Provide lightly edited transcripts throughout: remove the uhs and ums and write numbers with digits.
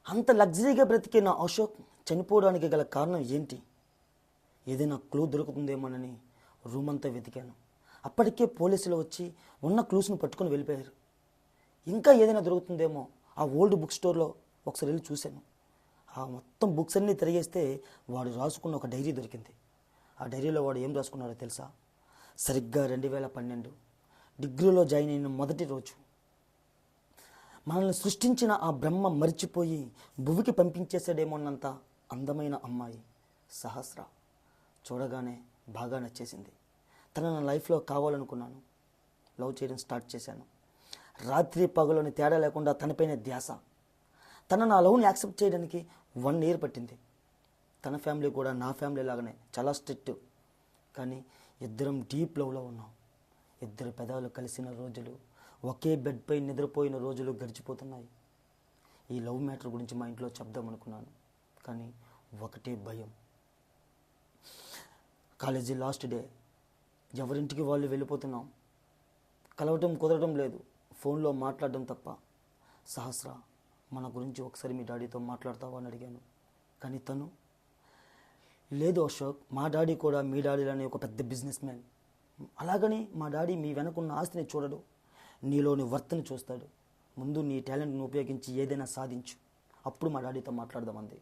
అంత లగ్జరీగా బ్రతికే నా అశోక్ చనిపోవడానికి గల కారణం ఏంటి? ఏదైనా క్లూ దొరుకుతుందేమోనని రూమ్ అంతా వెతికాను. అప్పటికే పోలీసులు వచ్చి ఉన్న క్లూస్ను పట్టుకొని వెళ్ళిపోయారు. ఇంకా ఏదైనా దొరుకుతుందేమో ఆ ఓల్డ్ బుక్ స్టోర్లో ఒకసారి వెళ్ళి చూశాను. ఆ మొత్తం బుక్స్ అన్నీ తిరిగేస్తే వాడు రాసుకున్న ఒక డైరీ దొరికింది. ఆ డైరీలో వాడు ఏం రాసుకున్నాడో తెలుసా? సరిగ్గా 2012 డిగ్రీలో జాయిన్ అయిన మొదటి రోజు మనల్ని సృష్టించిన ఆ బ్రహ్మ మరిచిపోయి భువికి పంపించేసాడేమోన్నంత అందమైన అమ్మాయి సహస్ర. చూడగానే బాగా నచ్చేసింది. తన నా లైఫ్లో కావాలనుకున్నాను. లవ్ చేయడం స్టార్ట్ చేశాను. రాత్రి పగలని తేడా లేకుండా తనపైన ధ్యాస. తన నా లవ్ని యాక్సెప్ట్ చేయడానికి 1 year పట్టింది. తన ఫ్యామిలీ కూడా నా ఫ్యామిలీ లాగానే చాలా స్ట్రిక్ట్. కానీ ఇద్దరం డీప్ లవ్లో ఉన్నాం. ఇద్దరు పెదాలు కలిసిన రోజులు, ఒకే బెడ్ పై నిద్రపోయిన రోజులు గడిచిపోతున్నాయి. ఈ లవ్ మ్యాటర్ గురించి మా ఇంట్లో చెప్దామనుకున్నాను. కానీ ఒకటే భయం. కాలేజీ లాస్ట్ డే, ఎవరింటికి వాళ్ళు వెళ్ళిపోతున్నాం. కలవటం కుదరడం లేదు, ఫోన్లో మాట్లాడడం తప్ప. సహస్ర, మన గురించి ఒకసారి మీ డాడీతో మాట్లాడతావా అని అడిగాను. కానీ తను, లేదు అశోక్, మా డాడీ కూడా మీ డాడీలోనే ఒక పెద్ద బిజినెస్ మ్యాన్. అలాగని మా డాడీ మీ వెనకున్న ఆస్తిని చూడడు, నీలోని వర్తని చూస్తాడు. ముందు నీ టాలెంట్ను ఉపయోగించి ఏదైనా సాధించు, అప్పుడు మా డాడీతో మాట్లాడదామంది.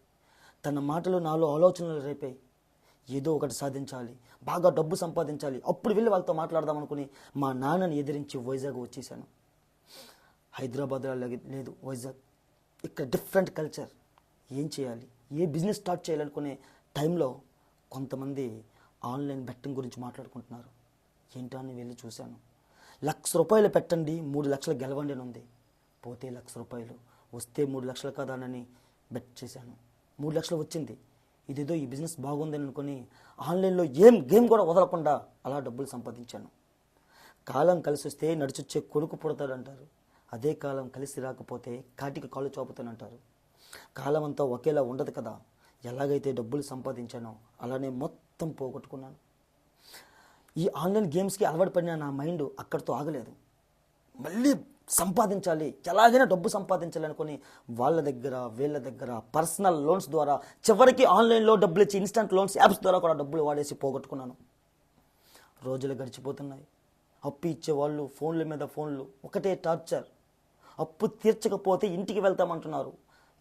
తన మాటలు నాలో ఆలోచనలు రేపాయి. ఏదో ఒకటి సాధించాలి, బాగా డబ్బు సంపాదించాలి, అప్పుడు వెళ్ళి వాళ్ళతో మాట్లాడదామనుకుని మా నాన్నని ఎదిరించి వైజాగ్ వచ్చేసాను. హైదరాబాద్లో లేదు, వైజాగ్. ఇక్కడ డిఫరెంట్ కల్చర్. ఏం చేయాలి, ఏ బిజినెస్ స్టార్ట్ చేయాలనుకునే టైంలో కొంతమంది ఆన్లైన్ బెట్టింగ్ గురించి మాట్లాడుకుంటున్నారు. ఏంటో అని వెళ్ళి చూశాను. ₹1,00,000 పెట్టండి, 3 లక్షలు గెలవండి అని ఉంది. పోతే ₹1,00,000, వస్తే 3 లక్షలు కదా అని బెట్ చేశాను. 3 లక్షలు వచ్చింది. ఇదేదో ఈ బిజినెస్ బాగుందని అనుకుని ఆన్లైన్లో గేమ్ కూడా వదలకుండా అలా డబ్బులు సంపాదించాను. కాలం కలిసి వస్తే నడిచొచ్చే కొడుకు పుడతాడంటారు. అదే కాలం కలిసి రాకపోతే కాటికి కాలు చాపుతానంటారు. కాలం అంతా ఒకేలా ఉండదు కదా. ఎలాగైతే డబ్బులు సంపాదించానో అలానే మొత్తం పోగొట్టుకున్నాను. ఈ ఆన్లైన్ గేమ్స్కి అలవాటు పడిన నా మైండ్ అక్కడితో ఆగలేదు. మళ్ళీ సంపాదించాలి, ఎలాగైనా డబ్బు సంపాదించాలి అనుకుని వాళ్ళ దగ్గర వీళ్ళ దగ్గర పర్సనల్ లోన్స్ ద్వారా, చివరికి ఆన్లైన్లో డబ్బులు ఇచ్చి ఇన్స్టంట్ లోన్స్ యాప్స్ ద్వారా కూడా డబ్బులు వాడేసి పోగొట్టుకున్నాను. రోజులు గడిచిపోతున్నాయి. అప్పు ఇచ్చేవాళ్ళు ఫోన్ల మీద ఫోన్లు, ఒకటే టార్చర్. అప్పు తీర్చకపోతే ఇంటికి వెళ్తామంటున్నారు.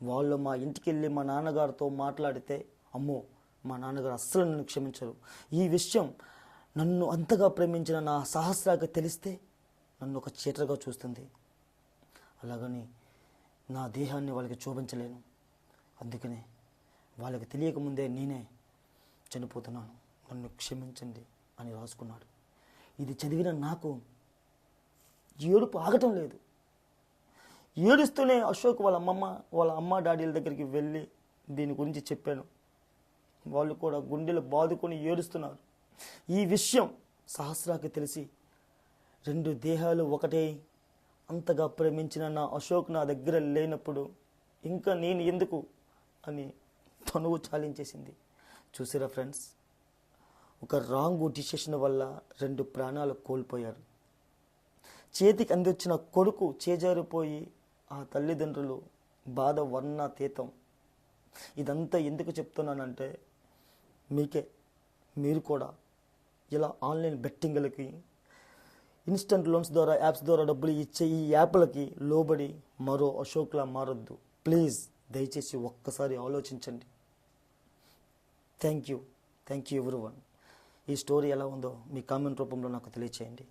వాళ్ళు మా ఇంటికి వెళ్ళి మా నాన్నగారితో మాట్లాడితే, అమ్మో, మా నాన్నగారు అస్సలు నన్ను క్షమించరు. ఈ విషయం నన్ను అంతగా ప్రేమించిన నా సహస్రాకి తెలిస్తే నన్ను ఒక చీటర్గా చూస్తుంది. అలాగని నా దేహాన్ని వాళ్ళకి చూపించలేను. అందుకనే వాళ్ళకి తెలియకముందే నేనే చనిపోతున్నాను, నన్ను క్షమించండి అని రాసుకున్నాడు. ఇది చదివిన నాకు ఏడుపు ఆగటం లేదు. ఏడుస్తూనే అశోక్ వాళ్ళ అమ్మ డాడీల దగ్గరికి వెళ్ళి దీని గురించి చెప్పాను. వాళ్ళు కూడా గుండెలు బాదుకొని ఏడుస్తున్నారు. ఈ విషయం సహస్రాకి తెలిసి 2 దేహాలు ఒకటే అంతగా ప్రేమించిన నా అశోక్ నా దగ్గర లేనప్పుడు ఇంకా నేను ఎందుకు అని తనువు చాలించేసింది. చూసారా ఫ్రెండ్స్, ఒక రాంగ్ డిసిషన్ వల్ల 2 ప్రాణాలు కోల్పోయారు. చేతికి అందించిన కొడుకు చేజారిపోయి ఆ తల్లిదండ్రులు బాధ వర్ణాతీతం. ఇదంతా ఎందుకు చెప్తున్నానంటే మీరు కూడా ఇలా ఆన్లైన్ బెట్టింగ్లకి, ఇన్స్టంట్ లోన్స్ ద్వారా, యాప్స్ ద్వారా డబ్బులు ఇచ్చే ఈ యాప్లకి లోబడి మరో అశోక్లా మారొద్దు. ప్లీజ్, దయచేసి ఒక్కసారి ఆలోచించండి. Thank you everyone. ఈ స్టోరీ ఎలా ఉందో మీ కామెంట్ రూపంలో నాకు తెలియచేయండి.